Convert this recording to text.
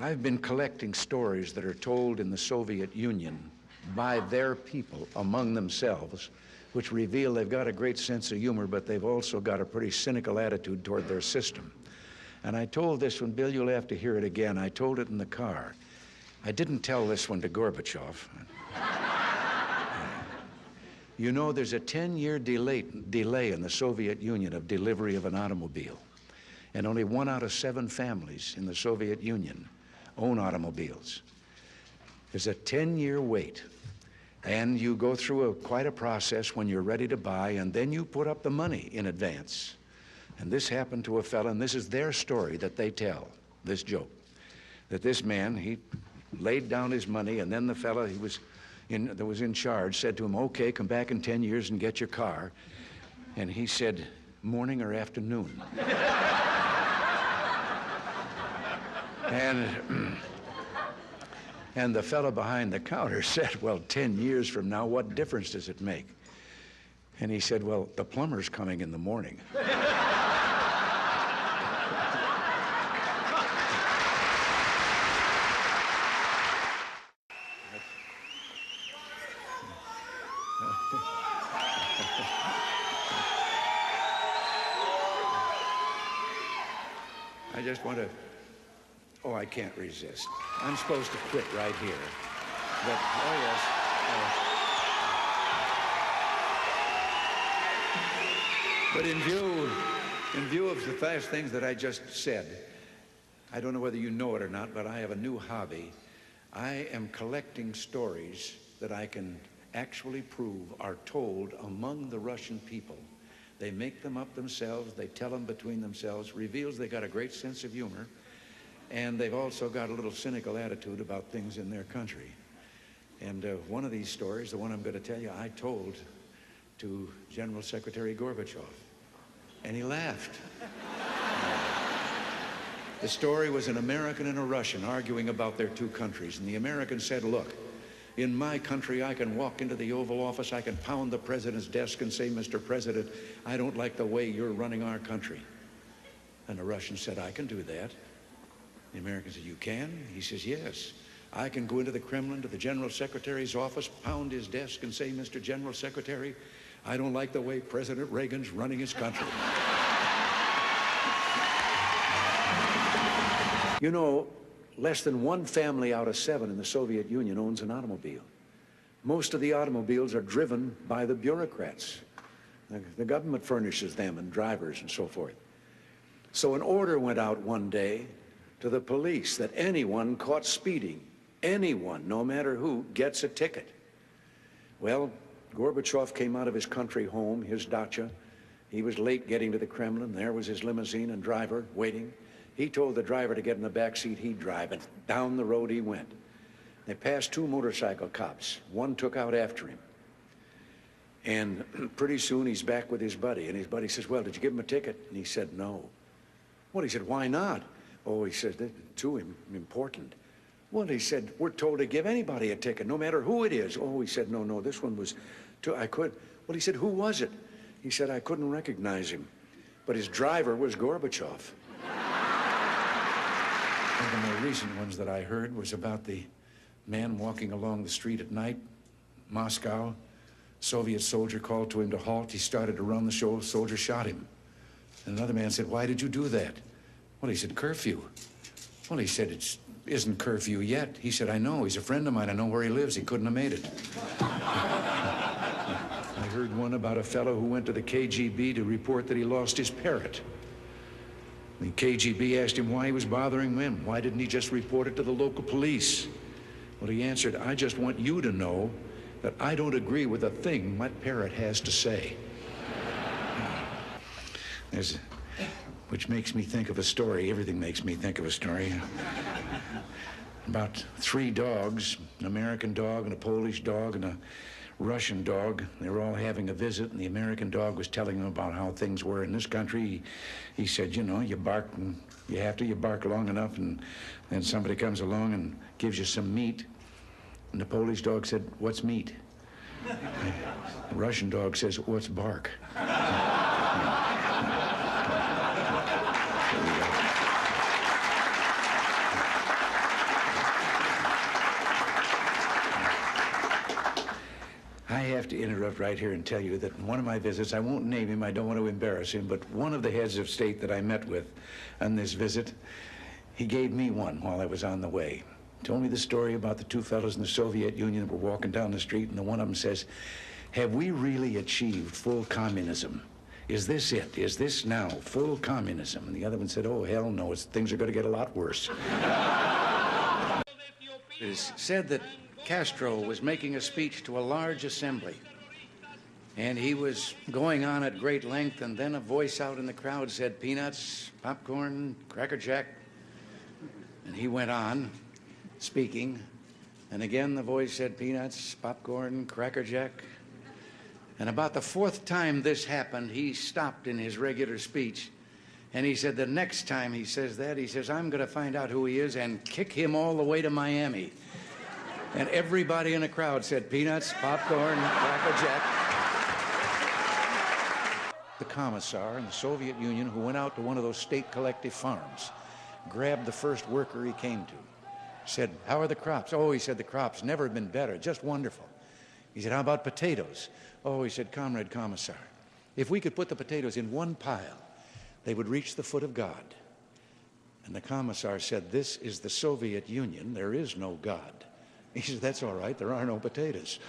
I've been collecting stories that are told in the Soviet Union by their people among themselves, which reveal they've got a great sense of humor, but they've also got a pretty cynical attitude toward their system. And I told this one, Bill, you'll have to hear it again. I told it in the car. I didn't tell this one to Gorbachev. You know, there's a 10-year delay in the Soviet Union of delivery of an automobile. And only 1 out of 7 families in the Soviet Union own automobiles. There's a 10-year wait. And you go through quite a process when you're ready to buy, and then you put up the money in advance. And this happened to a fella, and this is their story that they tell, this joke. That this man, he laid down his money, and then the fella that was in charge said to him, okay, come back in 10 years and get your car. And he said, morning or afternoon? And the fellow behind the counter said, well, 10 years from now, what difference does it make? And he said, well, the plumber's coming in the morning. I just want to, oh, I can't resist. I'm supposed to quit right here. But, oh yes. But in view of the fast things that I just said, I don't know whether you know it or not, but I have a new hobby. I am collecting stories that I can actually prove are told among the Russian people. They make them up themselves, they tell them between themselves, reveals they got a great sense of humor, and they've also got a little cynical attitude about things in their country. And one of these stories, the one I'm going to tell you, I told to General Secretary Gorbachev, and he laughed. The story was an American and a Russian arguing about their two countries, and the American said, look, in my country, I can walk into the Oval Office, I can pound the president's desk and say, Mr. President, I don't like the way you're running our country. And the Russian said, I can do that. The American said, you can? He says, yes. I can go into the Kremlin to the General Secretary's office, pound his desk and say, Mr. General Secretary, I don't like the way President Reagan's running his country. You know, less than 1 family out of 7 in the Soviet Union owns an automobile. Most of the automobiles are driven by the bureaucrats. The government furnishes them and drivers and so forth. So an order went out one day to the police that anyone caught speeding, anyone, no matter who, gets a ticket. Well, Gorbachev came out of his country home, his dacha. He was late getting to the Kremlin. There was his limousine and driver waiting. He told the driver to get in the back seat, he'd drive, and down the road he went. They passed 2 motorcycle cops. One took out after him. And pretty soon he's back with his buddy, and his buddy says, well, did you give him a ticket? And he said, no. Well, he said, why not? Oh, he said, they're too important. Well, he said, we're told to give anybody a ticket, no matter who it is. Oh, he said, no, this one was too, I could. Well, he said, who was it? He said, I couldn't recognize him, but his driver was Gorbachev. One of the more recent ones that I heard was about the man walking along the street at night, Moscow. Soviet soldier called to him to halt. He started to run. The soldier shot him. And another man said, why did you do that? Well, he said, curfew. Well, he said, it isn't curfew yet. He said, I know. He's a friend of mine. I know where he lives. He couldn't have made it. I heard one about a fellow who went to the KGB to report that he lost his parrot. The KGB asked him why he was bothering them. Why didn't he just report it to the local police? Well, he answered, I just want you to know that I don't agree with a thing my parrot has to say. Which makes me think of a story. Everything makes me think of a story. About 3 dogs, an American dog and a Polish dog and a Russian dog. They were all having a visit, and the American dog was telling them about how things were in this country. He said, you know, you bark, and you bark long enough, and then somebody comes along and gives you some meat. And the Polish dog said, what's meat? The Russian dog says, what's bark? have to interrupt right here and tell you that in one of my visits, I won't name him, I don't want to embarrass him, but one of the heads of state that I met with on this visit, he gave me one while I was on the way. Told me the story about the two fellows in the Soviet Union that were walking down the street, and the one of them says, "Have we really achieved full communism? Is this it? Is this now full communism?" And the other one said, "Oh, hell no, things are going to get a lot worse." It is said that Castro was making a speech to a large assembly, and he was going on at great length, and then a voice out in the crowd said, "Peanuts, popcorn, Cracker Jack." And he went on speaking, and again the voice said, "Peanuts, popcorn, Cracker Jack." And about the fourth time this happened, he stopped in his regular speech, and he said, the next time he says that, he says, "I'm going to find out who he is and kick him all the way to Miami." And everybody in the crowd said, "Peanuts, popcorn, Cracker Jack." The commissar in the Soviet Union who went out to one of those state collective farms, grabbed the first worker he came to, said, "How are the crops?" "Oh," he said, "the crops never been better, just wonderful." He said, "How about potatoes?" "Oh," he said, "Comrade Commissar, if we could put the potatoes in one pile, they would reach the foot of God." And the commissar said, "This is the Soviet Union. There is no God." He said, "That's all right. There are no potatoes."